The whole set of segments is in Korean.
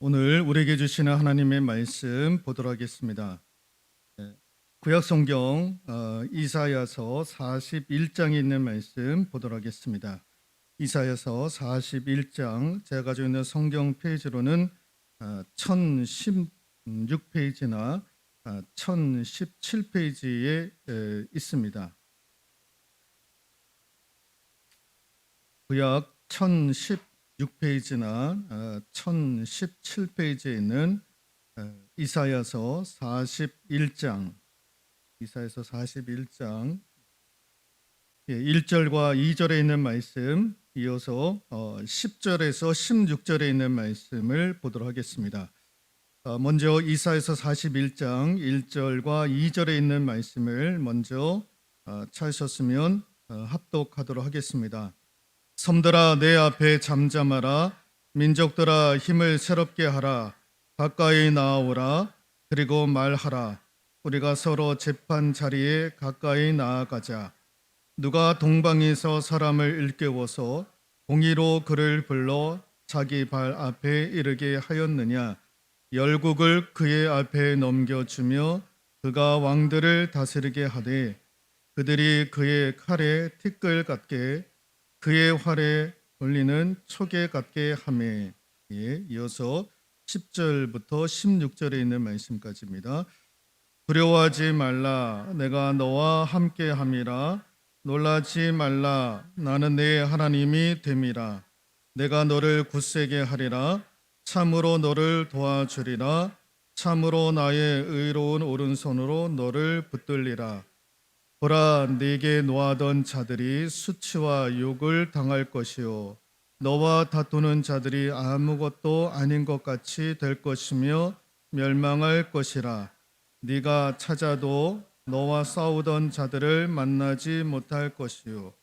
오늘 우리에게 주시는 하나님의 말씀 보도록 하겠습니다. 구약 성경 이사야서 41장에 있는 말씀 보도록 하겠습니다. 이사야서 41장 제가 가지고 있는 성경 페이지로는 1016페이지나 1017페이지에 있습니다. 구약 1016페이지나 1017페이지에 있는 이사야서 41장 1절과 2절에 있는 말씀 이어서 10절에서 16절에 있는 말씀을 보도록 하겠습니다. 먼저 이사야서 41장 1절과 2절에 있는 말씀을 먼저 찾으셨으면 합독하도록 하겠습니다. 섬들아 내 앞에 잠잠하라. 민족들아 힘을 새롭게 하라. 가까이 나아오라. 그리고 말하라. 우리가 서로 재판 자리에 가까이 나아가자. 누가 동방에서 사람을 일깨워서 공의로 그를 불러 자기 발 앞에 이르게 하였느냐. 열국을 그의 앞에 넘겨주며 그가 왕들을 다스리게 하되 그들이 그의 칼에 티끌 같게 그의 활에 돌리는 초계 같게 하매. 이어서 10절부터 16절에 있는 말씀까지입니다. 두려워하지 말라. 내가 너와 함께 함이라. 놀라지 말라. 나는 내 하나님이 됨이라. 내가 너를 굳세게 하리라. 참으로 너를 도와주리라. 참으로 나의 의로운 오른손으로 너를 붙들리라. 보라, 네게 노하던 자들이 수치와 욕을 당할 것이요 너와 다투는 자들이 아무것도 아닌 것 같이 될 것이며 멸망할 것이라. 네가 찾아도 너와 싸우던 자들을 만나지 못할 것이요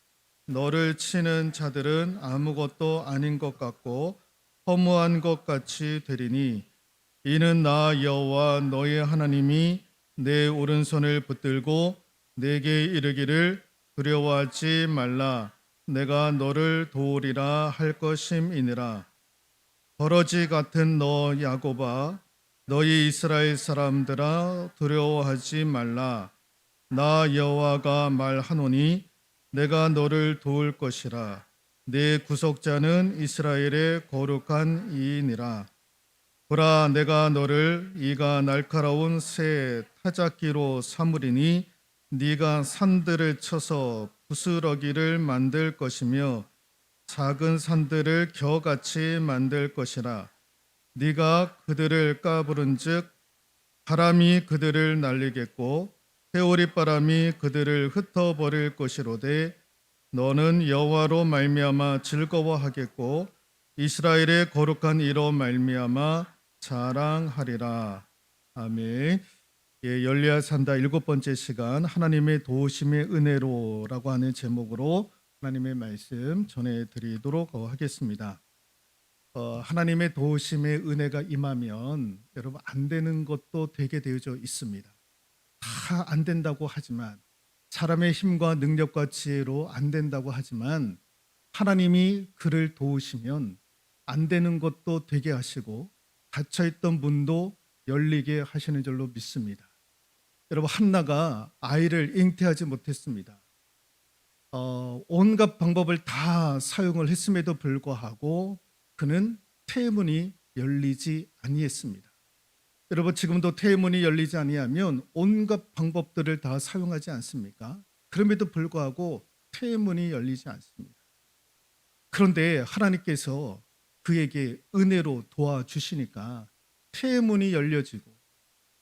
너를 치는 자들은 아무것도 아닌 것 같고 허무한 것 같이 되리니 이는 나 여호와 너의 하나님이 내 오른손을 붙들고 내게 이르기를 두려워하지 말라. 내가 너를 도우리라 할 것임이니라. 버러지 같은 너 야곱아, 너희 이스라엘 사람들아, 두려워하지 말라. 나 여호와가 말하노니 내가 너를 도울 것이라. 내 구속자는 이스라엘의 거룩한 이이니라. 보라, 내가 너를 이가 날카로운 새 타작기로 삼으리니 네가 산들을 쳐서 부스러기를 만들 것이며 작은 산들을 겨같이 만들 것이라. 네가 그들을 까부른즉 바람이 그들을 날리겠고 회오리바람이 그들을 흩어버릴 것이로되 너는 여호와로 말미암아 즐거워하겠고 이스라엘의 거룩한 이로 말미암아 자랑하리라. 아멘. 열려야 산다 7번째 시간 하나님의 도우심의 은혜로라고 하는 제목으로 하나님의 말씀 전해드리도록 하겠습니다. 하나님의 도우심의 은혜가 임하면 여러분 안 되는 것도 되게 되어져 있습니다. 다 안 된다고 하지만 사람의 힘과 능력과 지혜로 안 된다고 하지만 하나님이 그를 도우시면 안 되는 것도 되게 하시고 닫혀있던 문도 열리게 하시는 줄로 믿습니다. 여러분 한나가 아이를 잉태하지 못했습니다. 온갖 방법을 다 사용을 했음에도 불구하고 그는 태문이 열리지 아니했습니다. 여러분 지금도 태문이 열리지 아니하면 온갖 방법들을 다 사용하지 않습니까? 그럼에도 불구하고 태문이 열리지 않습니다. 그런데 하나님께서 그에게 은혜로 도와주시니까 태문이 열려지고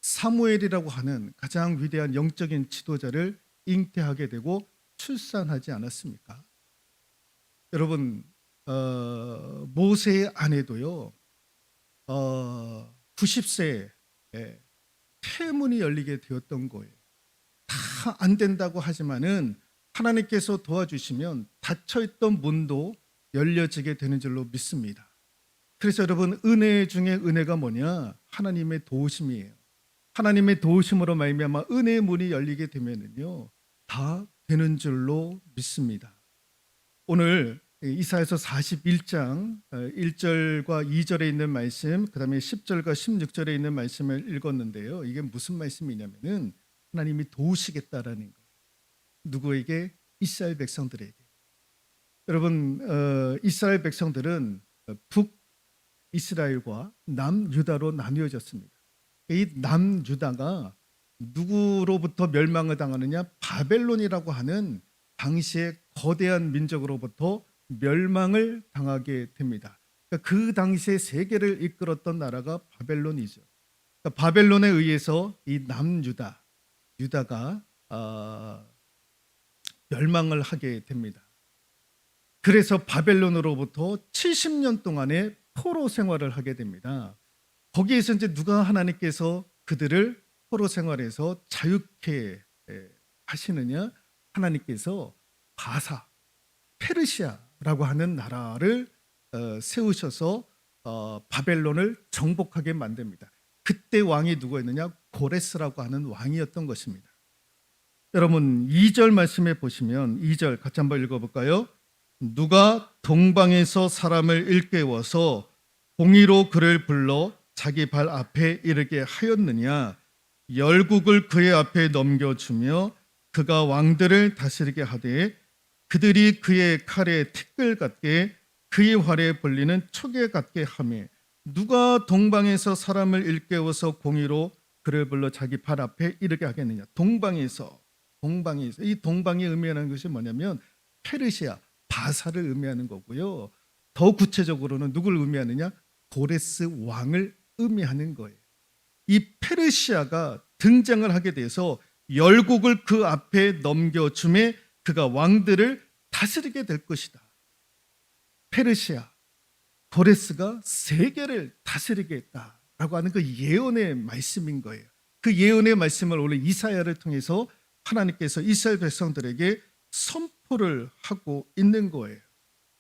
사무엘이라고 하는 가장 위대한 영적인 지도자를 잉태하게 되고 출산하지 않았습니까? 여러분 모세의 아내도요 90세에 태문이 열리게 되었던 거예요. 다 안 된다고 하지만은 하나님께서 도와주시면 닫혀있던 문도 열려지게 되는 줄로 믿습니다. 그래서 여러분 은혜 중에 은혜가 뭐냐? 하나님의 도우심이에요. 하나님의 도우심으로 말미암아 은혜의 문이 열리게 되면은요 다 되는 줄로 믿습니다. 오늘 이사야서 41장 1절과 2절에 있는 말씀, 그다음에 10절과 16절에 있는 말씀을 읽었는데요. 이게 무슨 말씀이냐면은 하나님이 도우시겠다라는 거예요. 누구에게? 이스라엘 백성들에게. 여러분, 이스라엘 백성들은 북이스라엘과 남유다로 나뉘어졌습니다. 이 남유다가 누구로부터 멸망을 당하느냐? 바벨론이라고 하는 당시의 거대한 민족으로부터 멸망을 당하게 됩니다. 그러니까 그 당시에 세계를 이끌었던 나라가 바벨론이죠. 그러니까 바벨론에 의해서 이 유다가 멸망을 하게 됩니다. 그래서 바벨론으로부터 70년 동안의 포로 생활을 하게 됩니다. 거기에서 이제 누가 하나님께서 그들을 포로 생활에서 자유케 하시느냐? 하나님께서 바사, 페르시아라고 하는 나라를 세우셔서 바벨론을 정복하게 만듭니다. 그때 왕이 누구였느냐? 고레스라고 하는 왕이었던 것입니다. 여러분 2절 말씀에 보시면 2절 같이 한번 읽어볼까요? 누가 동방에서 사람을 일깨워서 공의로 그를 불러 자기 발 앞에 이르게 하였느냐? 열국을 그의 앞에 넘겨주며 그가 왕들을 다스리게 하되 그들이 그의 칼에 티끌 같게 그의 활에 벌리는 촉에 같게 하며 누가 동방에서 사람을 일깨워서 공의로 그를 불러 자기 발 앞에 이르게 하겠느냐? 동방에서 이 동방이 의미하는 것이 뭐냐면 페르시아, 바사를 의미하는 거고요. 더 구체적으로는 누굴 의미하느냐? 고레스 왕을 의미하는 거예요. 이 페르시아가 등장을 하게 돼서 열국을 그 앞에 넘겨줌에 그가 왕들을 다스리게 될 것이다. 페르시아, 고레스가 세계를 다스리겠다라고 하는 그 예언의 말씀인 거예요. 그 예언의 말씀을 오늘 이사야를 통해서 하나님께서 이스라엘 백성들에게 선포를 하고 있는 거예요.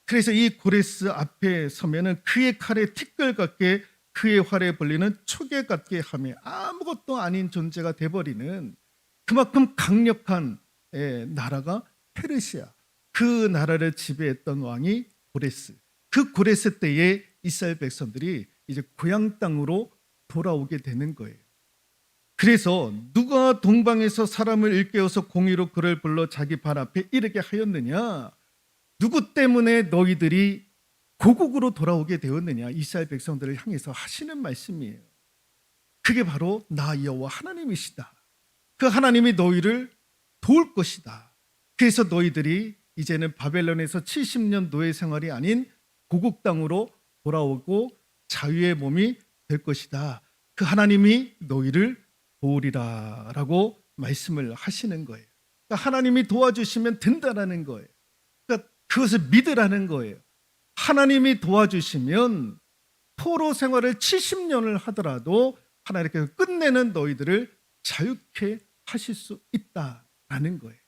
그래서 이 고레스 앞에 서면은 그의 칼에 티끌 같게 그의 활에 벌리는 촉에 같게 하며 아무것도 아닌 존재가 돼버리는 그만큼 강력한 나라가 페르시아, 그 나라를 지배했던 왕이 고레스. 그 고레스 때에 이스라엘 백성들이 이제 고향 땅으로 돌아오게 되는 거예요. 그래서 누가 동방에서 사람을 일깨워서 공의로 그를 불러 자기 발 앞에 이르게 하였느냐? 누구 때문에 너희들이 고국으로 돌아오게 되었느냐? 이스라엘 백성들을 향해서 하시는 말씀이에요. 그게 바로 나 여호와 하나님이시다. 그 하나님이 너희를 도울 것이다. 그래서 너희들이 이제는 바벨론에서 70년 노예 생활이 아닌 고국 땅으로 돌아오고 자유의 몸이 될 것이다. 그 하나님이 너희를 도우리라 라고 말씀을 하시는 거예요. 그러니까 하나님이 도와주시면 된다라는 거예요. 그러니까 그것을 믿으라는 거예요. 하나님이 도와주시면 포로 생활을 70년을 하더라도 하나님께서 끝내는 너희들을 자유케 하실 수 있다라는 거예요.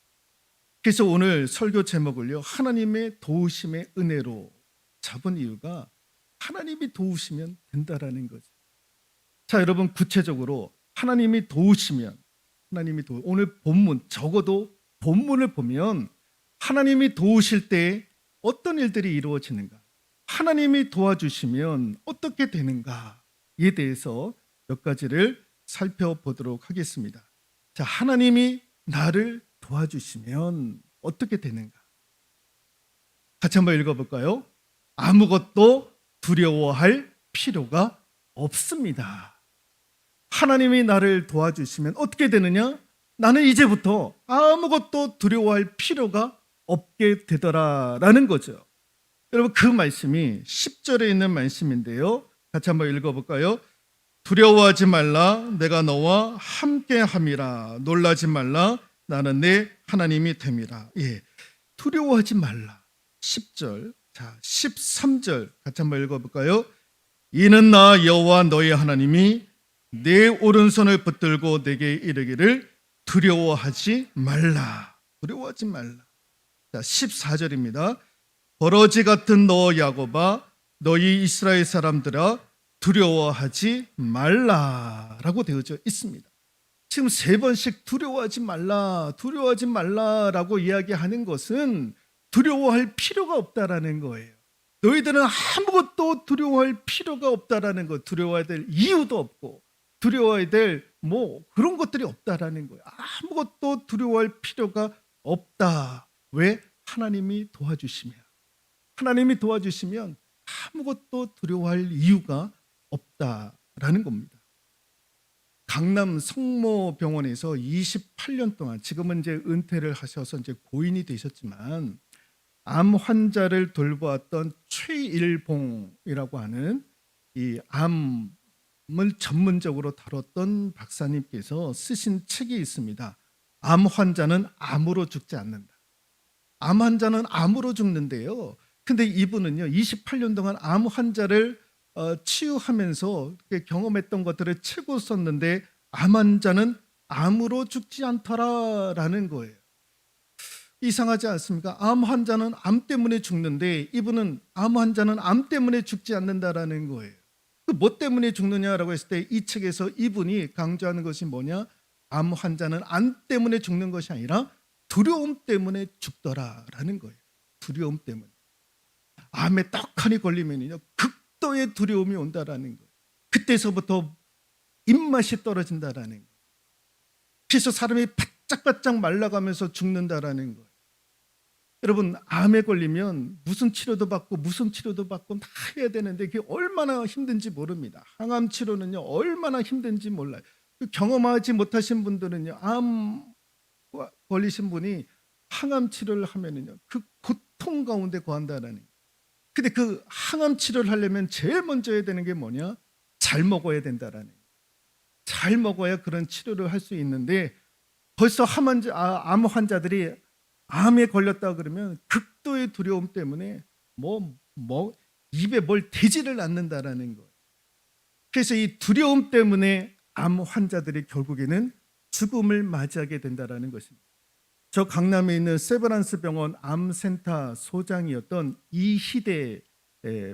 그래서 오늘 설교 제목을요, 하나님의 도우심의 은혜로 잡은 이유가 하나님이 도우시면 된다라는 거죠. 자, 여러분 구체적으로 하나님이 도우시면 오늘 본문, 적어도 본문을 보면 하나님이 도우실 때 어떤 일들이 이루어지는가, 하나님이 도와주시면 어떻게 되는가에 대해서 몇 가지를 살펴보도록 하겠습니다. 자, 하나님이 나를 도와주시면 어떻게 되는가? 같이 한번 읽어볼까요? 아무것도 두려워할 필요가 없습니다. 하나님이 나를 도와주시면 어떻게 되느냐? 나는 이제부터 아무것도 두려워할 필요가 없게 되더라라는 거죠. 여러분 그 말씀이 10절에 있는 말씀인데요. 같이 한번 읽어볼까요? 두려워하지 말라, 내가 너와 함께함이라. 놀라지 말라, 나는 내 하나님이 됨이라. 예, 두려워하지 말라. 10절. 자, 13절 같이 한번 읽어볼까요? 이는 나 여호와 너의 하나님이 내 오른손을 붙들고 내게 이르기를 두려워하지 말라. 두려워하지 말라. 자, 14절입니다. 버러지 같은 너 야곱아, 너희 이스라엘 사람들아, 두려워하지 말라라고 되어져 있습니다. 지금 세 번씩 두려워하지 말라라고 이야기하는 것은 두려워할 필요가 없다라는 거예요. 너희들은 아무것도 두려워할 필요가 없다라는 거. 두려워해야 될 이유도 없고 두려워해야 될 그런 것들이 없다라는 거예요. 아무것도 두려워할 필요가 없다. 왜? 하나님이 도와주시면. 하나님이 도와주시면 아무것도 두려워할 이유가 없다라는 겁니다. 강남 성모병원에서 28년 동안, 지금은 이제 은퇴를 하셔서 이제 고인이 되셨지만 암 환자를 돌보았던 최일봉이라고 하는 이 암을 전문적으로 다뤘던 박사님께서 쓰신 책이 있습니다. 암 환자는 암으로 죽지 않는다. 암 환자는 암으로 죽는데요. 근데 이분은요, 28년 동안 암 환자를 치유하면서 경험했던 것들을 책으로 썼는데 암 환자는 암으로 죽지 않더라라는 거예요. 이상하지 않습니까? 암 환자는 암 때문에 죽는데 이분은 암 환자는 암 때문에 죽지 않는다라는 거예요. 그 뭐 때문에 죽느냐라고 했을 때 이 책에서 이분이 강조하는 것이 뭐냐? 암 환자는 암 때문에 죽는 것이 아니라 두려움 때문에 죽더라라는 거예요. 두려움 때문에. 암에 떡하니 걸리면요, 극도의 두려움이 온다라는 거예요. 그때서부터 입맛이 떨어진다라는 거예요. 그래서 사람이 바짝바짝 말라가면서 죽는다라는 거예요. 여러분, 암에 걸리면 무슨 치료도 받고 다 해야 되는데 그게 얼마나 힘든지 모릅니다. 항암 치료는요, 얼마나 힘든지 몰라요. 경험하지 못하신 분들은요, 암 걸리신 분이 항암 치료를 하면은요, 그 고통 가운데 거한다라는 거예요. 근데 그 항암 치료를 하려면 제일 먼저 해야 되는 게 뭐냐? 잘 먹어야 된다라는 거예요. 잘 먹어야 그런 치료를 할 수 있는데 벌써 암 환자들이 암에 걸렸다 그러면 극도의 두려움 때문에 입에 뭘 대지를 않는다라는 거예요. 그래서 이 두려움 때문에 암 환자들이 결국에는 죽음을 맞이하게 된다라는 것입니다. 저 강남에 있는 세브란스 병원 암센터 소장이었던 이희대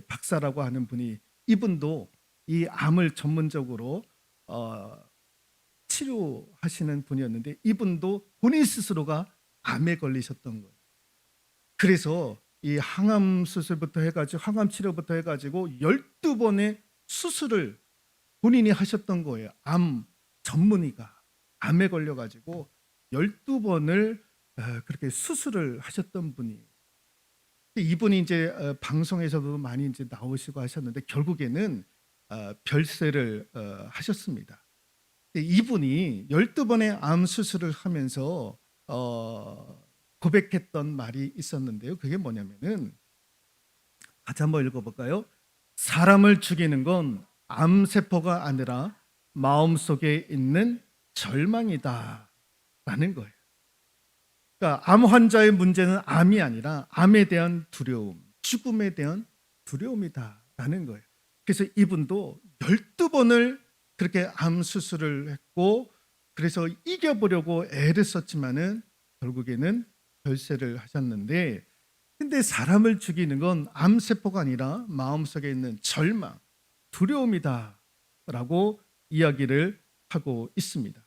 박사라고 하는 분이, 이분도 이 암을 전문적으로 치료하시는 분이었는데 이분도 본인 스스로가 암에 걸리셨던 거예요. 그래서 이 항암 수술부터 해가지고 항암 치료부터 해가지고 12번의 수술을 본인이 하셨던 거예요. 암 전문의가 암에 걸려가지고 12번을 그렇게 수술을 하셨던 분이에요. 이분이 이제 방송에서도 많이 이제 나오시고 하셨는데 결국에는 별세를 하셨습니다. 이분이 12번의 암 수술을 하면서 고백했던 말이 있었는데요. 그게 뭐냐면은, 같이 한번 읽어볼까요? 사람을 죽이는 건 암세포가 아니라 마음속에 있는 절망이다 라는 거예요. 그러니까 암 환자의 문제는 암이 아니라 암에 대한 두려움, 죽음에 대한 두려움이다 라는 거예요. 그래서 이분도 12번을 그렇게 암 수술을 했고, 그래서 이겨보려고 애를 썼지만은 결국에는 별세를 하셨는데, 근데 사람을 죽이는 건 암세포가 아니라 마음속에 있는 절망, 두려움이다 라고 이야기를 하고 있습니다.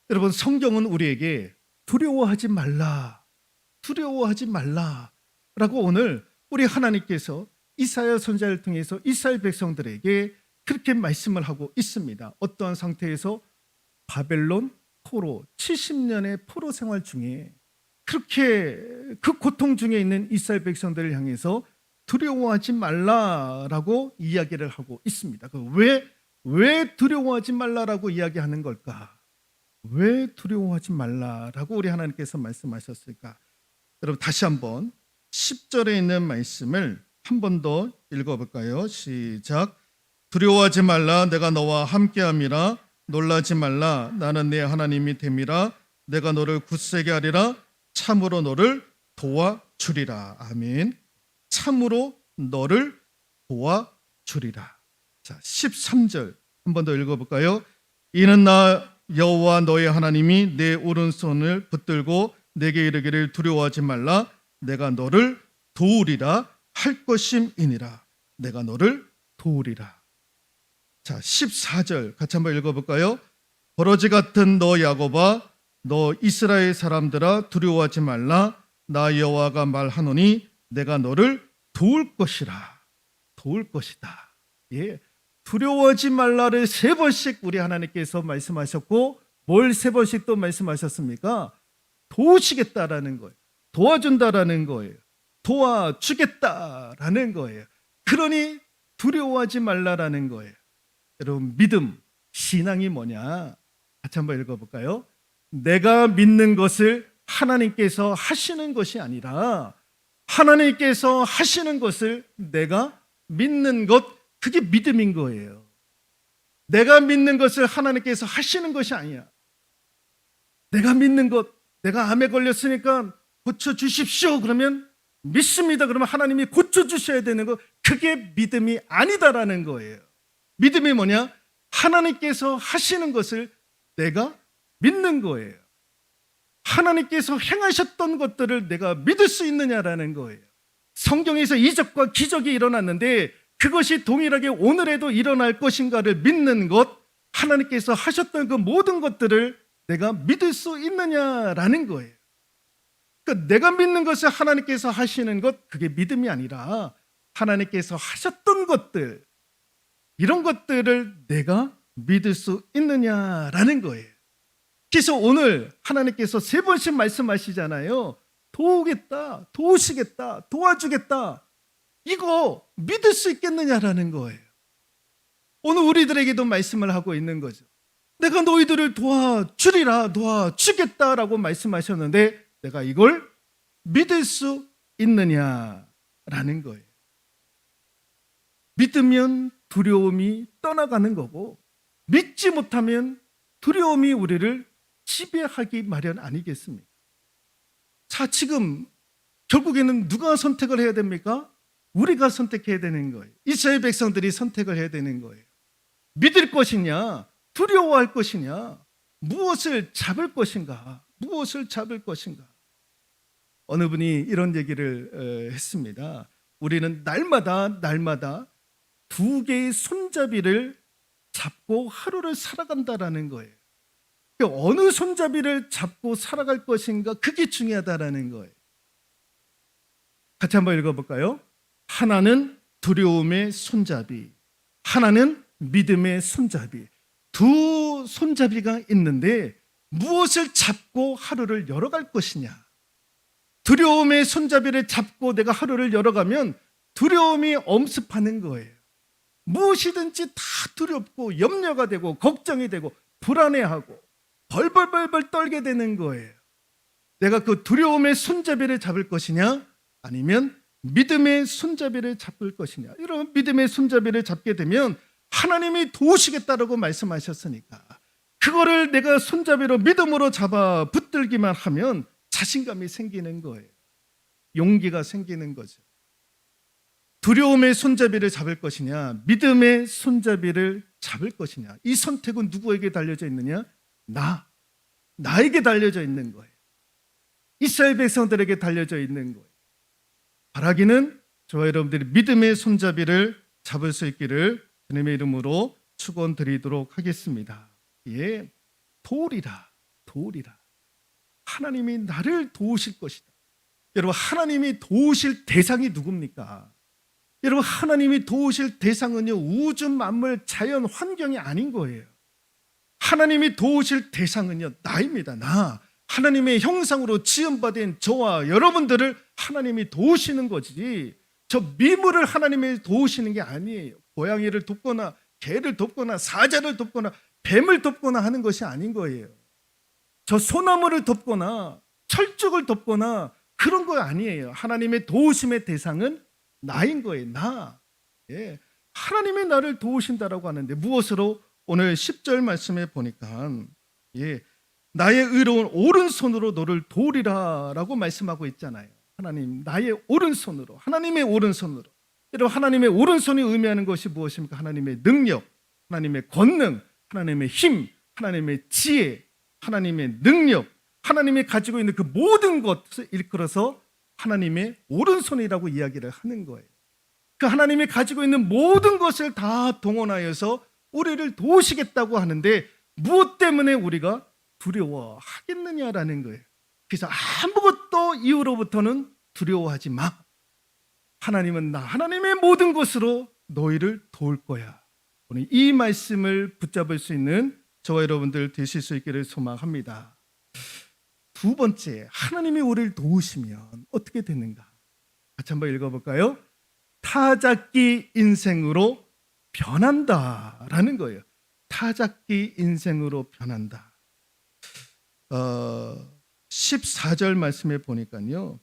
여러분, 성경은 우리에게 두려워하지 말라 라고 오늘 우리 하나님께서 이사야 선지자를 통해서 이스라엘 백성들에게 그렇게 말씀을 하고 있습니다. 어떠한 상태에서? 바벨론 포로, 70년의 포로 생활 중에 그렇게 그 고통 중에 있는 이스라엘 백성들을 향해서 두려워하지 말라라고 이야기를 하고 있습니다. 왜 두려워하지 말라라고 이야기하는 걸까? 왜 두려워하지 말라라고 우리 하나님께서 말씀하셨을까? 여러분, 다시 한번 10절에 있는 말씀을 한 번 더 읽어볼까요? 시작. 두려워하지 말라, 내가 너와 함께함이라. 놀라지 말라, 나는 네 하나님이 됨이라. 내가 너를 굳세게 하리라. 참으로 너를 도와주리라. 아멘. 참으로 너를 도와주리라. 자, 13절 한 번 더 읽어볼까요? 이는 나 여호와 너의 하나님이 내 오른손을 붙들고 내게 이르기를 두려워하지 말라, 내가 너를 도우리라 할 것임이니라. 내가 너를 도우리라. 자, 14절 같이 한번 읽어볼까요? 버러지 같은 너 야곱아, 너 이스라엘 사람들아, 두려워하지 말라, 나 여호와가 말하노니 내가 너를 도울 것이라. 도울 것이다. 예, 두려워하지 말라를 3번씩 우리 하나님께서 말씀하셨고, 뭘 3번씩 또 말씀하셨습니까? 도우시겠다라는 거예요. 도와준다라는 거예요. 도와주겠다라는 거예요. 그러니 두려워하지 말라라는 거예요. 여러분, 믿음, 신앙이 뭐냐? 같이 한번 읽어볼까요? 내가 믿는 것을 하나님께서 하시는 것이 아니라 하나님께서 하시는 것을 내가 믿는 것, 그게 믿음인 거예요. 내가 믿는 것을 하나님께서 하시는 것이 아니야. 내가 믿는 것, 내가 암에 걸렸으니까 고쳐주십시오. 그러면 믿습니다. 그러면 하나님이 고쳐주셔야 되는 거, 그게 믿음이 아니다라는 거예요. 믿음이 뭐냐? 하나님께서 하시는 것을 내가 믿는 거예요. 하나님께서 행하셨던 것들을 내가 믿을 수 있느냐라는 거예요. 성경에서 이적과 기적이 일어났는데 그것이 동일하게 오늘에도 일어날 것인가를 믿는 것, 하나님께서 하셨던 그 모든 것들을 내가 믿을 수 있느냐라는 거예요. 그러니까 내가 믿는 것을 하나님께서 하시는 것, 그게 믿음이 아니라 하나님께서 하셨던 것들, 이런 것들을 내가 믿을 수 있느냐라는 거예요. 그래서 오늘 하나님께서 3번씩 말씀하시잖아요. 도우겠다, 도우시겠다, 도와주겠다. 이거 믿을 수 있겠느냐라는 거예요. 오늘 우리들에게도 말씀을 하고 있는 거죠. 내가 너희들을 도와주리라, 도와주겠다라고 말씀하셨는데 내가 이걸 믿을 수 있느냐라는 거예요. 믿으면 두려움이 떠나가는 거고, 믿지 못하면 두려움이 우리를 지배하기 마련 아니겠습니까? 자, 지금 결국에는 누가 선택을 해야 됩니까? 우리가 선택해야 되는 거예요. 이스라엘 백성들이 선택을 해야 되는 거예요. 믿을 것이냐, 두려워할 것이냐, 무엇을 잡을 것인가, 무엇을 잡을 것인가. 어느 분이 이런 얘기를 했습니다. 우리는 날마다 2개의 손잡이를 잡고 하루를 살아간다라는 거예요. 어느 손잡이를 잡고 살아갈 것인가, 그게 중요하다라는 거예요. 같이 한번 읽어볼까요? 하나는 두려움의 손잡이, 하나는 믿음의 손잡이. 2 손잡이가 있는데 무엇을 잡고 하루를 열어갈 것이냐. 두려움의 손잡이를 잡고 내가 하루를 열어가면 두려움이 엄습하는 거예요. 무엇이든지 다 두렵고 염려가 되고 걱정이 되고 불안해하고 벌벌벌벌 떨게 되는 거예요. 내가 그 두려움의 손잡이를 잡을 것이냐, 아니면 믿음의 손잡이를 잡을 것이냐. 이런 믿음의 손잡이를 잡게 되면 하나님이 도우시겠다라고 말씀하셨으니까 그거를 내가 손잡이로 믿음으로 잡아 붙들기만 하면 자신감이 생기는 거예요. 용기가 생기는 거죠. 두려움의 손잡이를 잡을 것이냐, 믿음의 손잡이를 잡을 것이냐. 이 선택은 누구에게 달려져 있느냐? 나에게 달려져 있는 거예요. 이스라엘 백성들에게 달려져 있는 거예요. 바라기는 저와 여러분들이 믿음의 손잡이를 잡을 수 있기를 주님의 이름으로 축원드리도록 하겠습니다. 예, 도우리라. 하나님이 나를 도우실 것이다. 여러분, 하나님이 도우실 대상이 누굽니까? 여러분, 하나님이 도우실 대상은요, 우주 만물 자연 환경이 아닌 거예요. 하나님이 도우실 대상은요, 나입니다. 나. 하나님의 형상으로 지음받은 저와 여러분들을 하나님이 도우시는 거지, 저 미물을 하나님이 도우시는 게 아니에요. 고양이를 돕거나 개를 돕거나 사자를 돕거나 뱀을 돕거나 하는 것이 아닌 거예요. 저 소나무를 돕거나 철쭉을 돕거나 그런 거 아니에요. 하나님의 도우심의 대상은 나인 거예요. 나. 예. 하나님이 나를 도우신다라고 하는데 무엇으로? 오늘 10절 말씀에 보니까 나의 의로운 오른손으로 너를 도우리라 라고 말씀하고 있잖아요. 하나님, 나의 오른손으로, 하나님의 오른손으로. 여러분, 하나님의 오른손이 의미하는 것이 무엇입니까? 하나님의 능력, 하나님의 권능, 하나님의 힘, 하나님의 지혜, 하나님의 능력, 하나님이 가지고 있는 그 모든 것을 일컬어서 하나님의 오른손이라고 이야기를 하는 거예요. 그 하나님이 가지고 있는 모든 것을 다 동원하여서 우리를 도우시겠다고 하는데 무엇 때문에 우리가 두려워하겠느냐라는 거예요. 그래서 아무것도 또 이후로부터는 두려워하지 마. 하나님은 나 하나님의 모든 것으로 너희를 도울 거야. 오늘 이 말씀을 붙잡을 수 있는 저와 여러분들 되실 수 있기를 소망합니다. 두 번째, 하나님이 우리를 도우시면 어떻게 되는가? 같이 한번 읽어볼까요? 타작기 인생으로 변한다라는 거예요. 타작기 인생으로 변한다. 14절 말씀에 보니까요,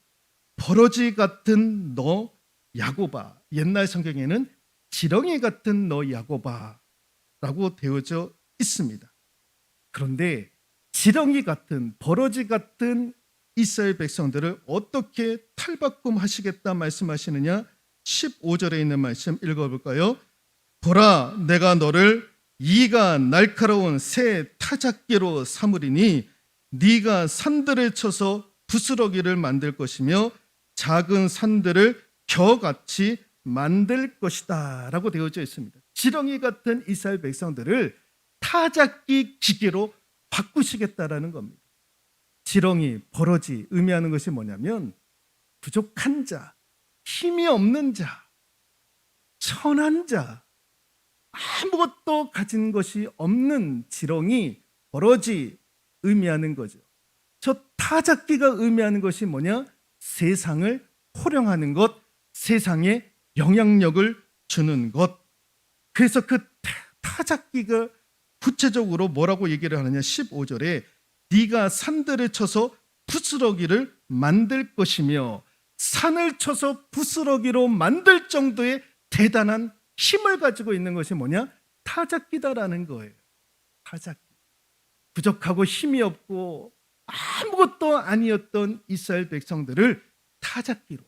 버러지 같은 너 야고바, 옛날 성경에는 지렁이 같은 너 야고바라고 되어져 있습니다. 그런데 지렁이 같은, 버러지 같은 이스라엘 백성들을 어떻게 탈바꿈하시겠다 말씀하시느냐? 15절에 있는 말씀 읽어볼까요? 보라, 내가 너를 이가 날카로운 새 타작기로 삼으리니 네가 산들을 쳐서 부스러기를 만들 것이며 작은 산들을 겨같이 만들 것이다 라고 되어져 있습니다. 지렁이 같은 이스라엘 백성들을 타작기 기계로 바꾸시겠다라는 겁니다. 지렁이, 버러지 의미하는 것이 뭐냐면 부족한 자, 힘이 없는 자, 천한 자, 아무것도 가진 것이 없는 지렁이, 버러지 의미하는 거죠. 저 타작기가 의미하는 것이 뭐냐? 세상을 호령하는 것, 세상에 영향력을 주는 것. 그래서 그 타작기가 구체적으로 뭐라고 얘기를 하느냐? 15절에 네가 산들을 쳐서 부스러기를 만들 것이며, 산을 쳐서 부스러기로 만들 정도의 대단한 힘을 가지고 있는 것이 뭐냐? 타작기다라는 거예요. 타작기. 부족하고 힘이 없고 아무것도 아니었던 이스라엘 백성들을 타작기로.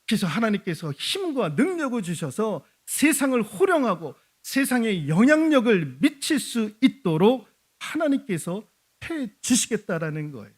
그래서 하나님께서 힘과 능력을 주셔서 세상을 호령하고 세상에 영향력을 미칠 수 있도록 하나님께서 해 주시겠다라는 거예요.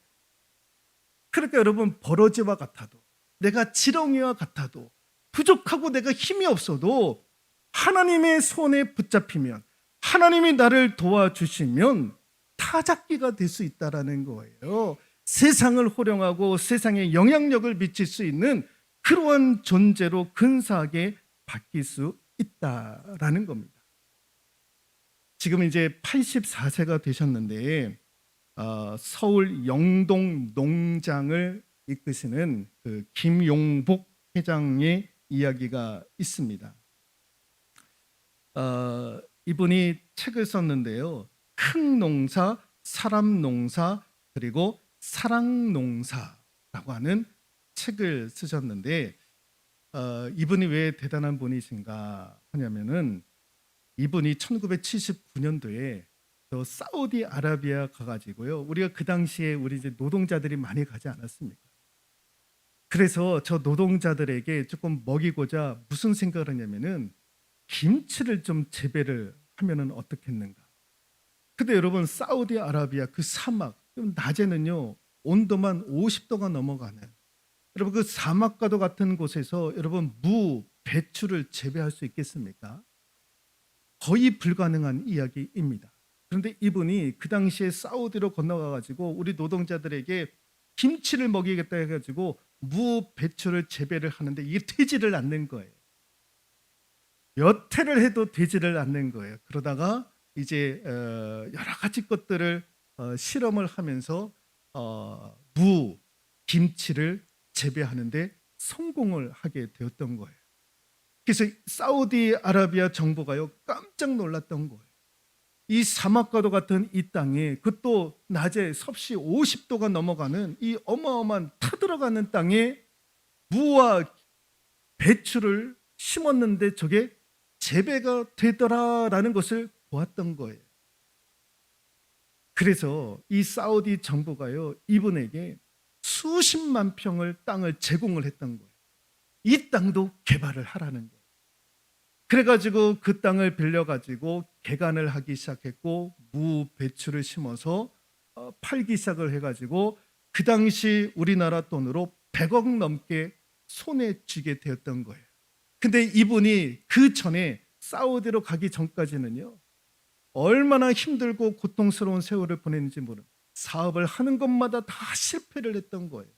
그러니까 여러분, 버러지와 같아도, 내가 지렁이와 같아도, 부족하고 내가 힘이 없어도 하나님의 손에 붙잡히면, 하나님이 나를 도와주시면 타작기가 될 수 있다라는 거예요. 세상을 호령하고 세상에 영향력을 미칠 수 있는 그러한 존재로 근사하게 바뀔 수 있다라는 겁니다. 지금 이제 84세가 되셨는데 서울 영동 농장을 이끄시는 그 김용복 회장의 이야기가 있습니다. 이분이 책을 썼는데요. 큰 농사, 사람 농사, 그리고 사랑 농사라고 하는 책을 쓰셨는데 이분이 왜 대단한 분이신가 하냐면은 이분이 1979년도에 사우디아라비아 가가지고요. 우리가 그 당시에 우리 이제 노동자들이 많이 가지 않았습니까? 그래서 저 노동자들에게 조금 먹이고자 무슨 생각을 하냐면은 김치를 좀 재배를 하면은 어떻겠는가. 근데 여러분, 사우디아라비아 그 사막, 낮에는요 온도만 50도가 넘어가는, 여러분 그 사막과도 같은 곳에서 여러분 무, 배추를 재배할 수 있겠습니까? 거의 불가능한 이야기입니다. 그런데 이분이 그 당시에 사우디로 건너가 가지고 우리 노동자들에게 김치를 먹이겠다 해가지고 무, 배추를 재배를 하는데 이게 되지를 않는 거예요. 몇 해를 해도 되지를 않는 거예요. 그러다가 이제 여러 가지 것들을 실험을 하면서 무, 김치를 재배하는데 성공을 하게 되었던 거예요. 그래서 사우디아라비아 정부가요 깜짝 놀랐던 거예요. 이 사막과도 같은 이 땅에, 그것도 낮에 섭씨 50도가 넘어가는 이 어마어마한 타들어가는 땅에 무와 배추를 심었는데 저게 재배가 되더라라는 것을 보았던 거예요. 그래서 이 사우디 정부가요 이분에게 수십만 평을 땅을 제공을 했던 거예요. 이 땅도 개발을 하라는 거예요. 그래가지고 그 땅을 빌려가지고 개간을 하기 시작했고 무, 배추를 심어서 팔기 시작을 해가지고 그 당시 우리나라 돈으로 100억 넘게 손에 쥐게 되었던 거예요. 근데 이분이 그 전에 사우디로 가기 전까지는요 얼마나 힘들고 고통스러운 세월을 보냈는지 모르는, 사업을 하는 것마다 다 실패를 했던 거예요.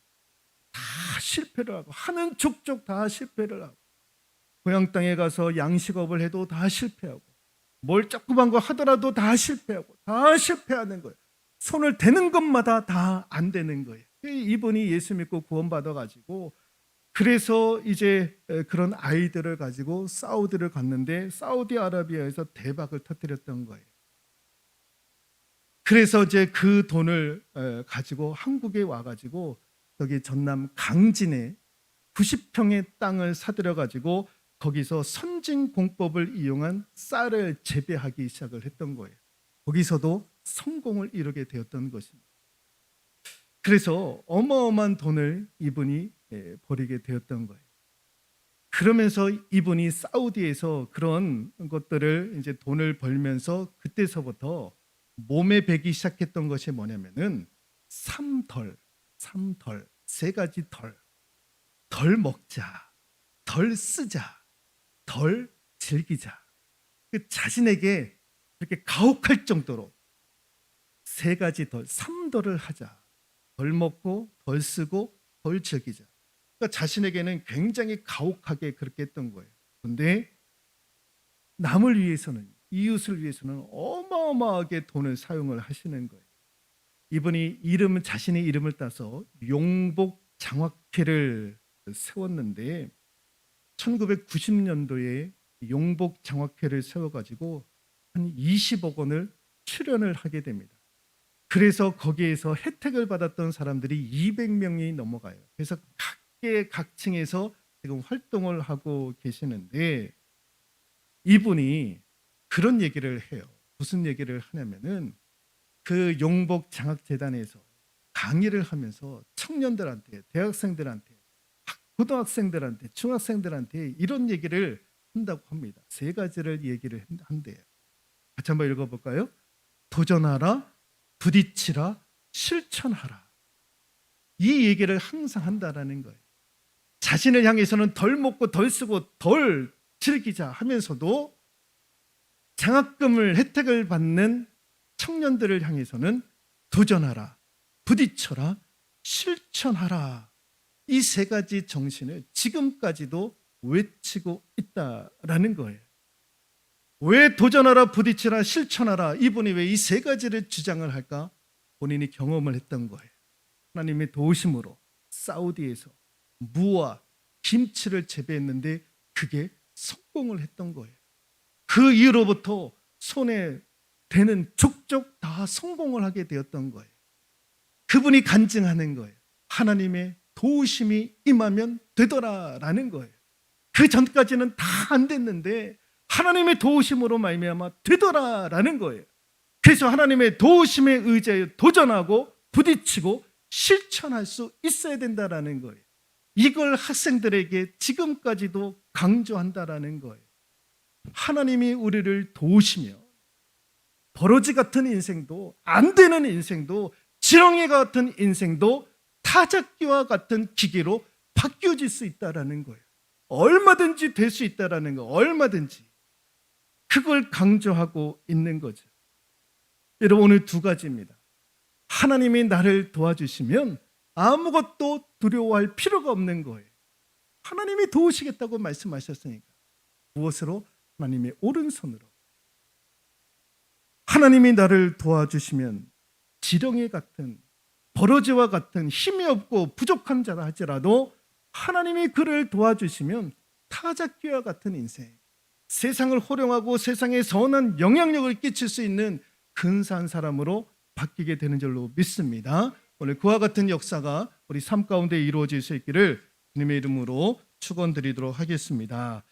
다 실패를 하고 하는 족족 다 실패를 하고 고향 땅에 가서 양식업을 해도 다 실패하고 뭘 조그만 거 하더라도 다 실패하고 다 실패하는 거예요. 손을 대는 것마다 다 안 되는 거예요. 이분이 예수 믿고 구원받아 가지고 그래서 이제 그런 아이들을 가지고 사우디를 갔는데 사우디아라비아에서 대박을 터뜨렸던 거예요. 그래서 이제 그 돈을 가지고 한국에 와가지고 여기 전남 강진에 90평의 땅을 사들여 가지고 거기서 선진공법을 이용한 쌀을 재배하기 시작을 했던 거예요. 거기서도 성공을 이루게 되었던 것입니다. 그래서 어마어마한 돈을 이분이 벌이게 되었던 거예요. 그러면서 이분이 사우디에서 그런 것들을 이제 돈을 벌면서 그때서부터 몸에 배기 시작했던 것이 뭐냐면은 삼덜, 세 가지 덜 먹자, 덜 쓰자, 덜 즐기자. 그 자신에게 이렇게 가혹할 정도로 세 가지 삼덜을 하자. 덜 먹고, 덜 쓰고, 덜 즐기자. 그러니까 자신에게는 굉장히 가혹하게 그렇게 했던 거예요. 그런데 남을 위해서는, 이웃을 위해서는 어마어마하게 돈을 사용을 하시는 거예요. 이분이 자신의 이름을 따서 용복 장학회를 세웠는데 1990년도에 용복 장학회를 세워가지고 한 20억 원을 출연을 하게 됩니다. 그래서 거기에서 혜택을 받았던 사람들이 200명이 넘어가요. 그래서 각계각층에서 지금 활동을 하고 계시는데 이분이 그런 얘기를 해요. 무슨 얘기를 하냐면은 그 용복 장학재단에서 강의를 하면서 청년들한테, 대학생들한테, 고등학생들한테, 중학생들한테 이런 얘기를 한다고 합니다. 세 가지를 얘기를 한대요. 같이 한번 읽어볼까요? 도전하라, 부딪히라, 실천하라. 이 얘기를 항상 한다라는 거예요. 자신을 향해서는 덜 먹고 덜 쓰고 덜 즐기자 하면서도 장학금을 혜택을 받는 청년들을 향해서는 도전하라, 부딪혀라, 실천하라. 이 세 가지 정신을 지금까지도 외치고 있다라는 거예요. 왜 도전하라, 부딪히라, 실천하라 이분이 왜 이 세 가지를 주장을 할까? 본인이 경험을 했던 거예요. 하나님의 도우심으로 사우디에서 무와 김치를 재배했는데 그게 성공을 했던 거예요. 그 이후로부터 손에 대는 족족 다 성공을 하게 되었던 거예요. 그분이 간증하는 거예요. 하나님의 도우심이 임하면 되더라라는 거예요. 그 전까지는 다 안 됐는데 하나님의 도우심으로 말미암아 되더라라는 거예요. 그래서 하나님의 도우심에 의지하여 도전하고 부딪히고 실천할 수 있어야 된다라는 거예요. 이걸 학생들에게 지금까지도 강조한다라는 거예요. 하나님이 우리를 도우시며 버러지 같은 인생도 안 되는 인생도 지렁이 같은 인생도 타작기와 같은 기계로 바뀌어질 수 있다라는 거예요. 얼마든지 될 수 있다라는 거, 얼마든지. 그걸 강조하고 있는 거죠. 여러분 오늘 두 가지입니다. 하나님이 나를 도와주시면 아무것도 두려워할 필요가 없는 거예요. 하나님이 도우시겠다고 말씀하셨으니까. 무엇으로? 하나님의 오른손으로. 하나님이 나를 도와주시면 지렁이 같은 버러지와 같은 힘이 없고 부족한 자라 할지라도 하나님이 그를 도와주시면 타작기와 같은 인생, 세상을 호령하고 세상에 선한 영향력을 끼칠 수 있는 근사한 사람으로 바뀌게 되는 줄로 믿습니다. 오늘 그와 같은 역사가 우리 삶 가운데 이루어질 수 있기를 주님의 이름으로 축원드리도록 하겠습니다.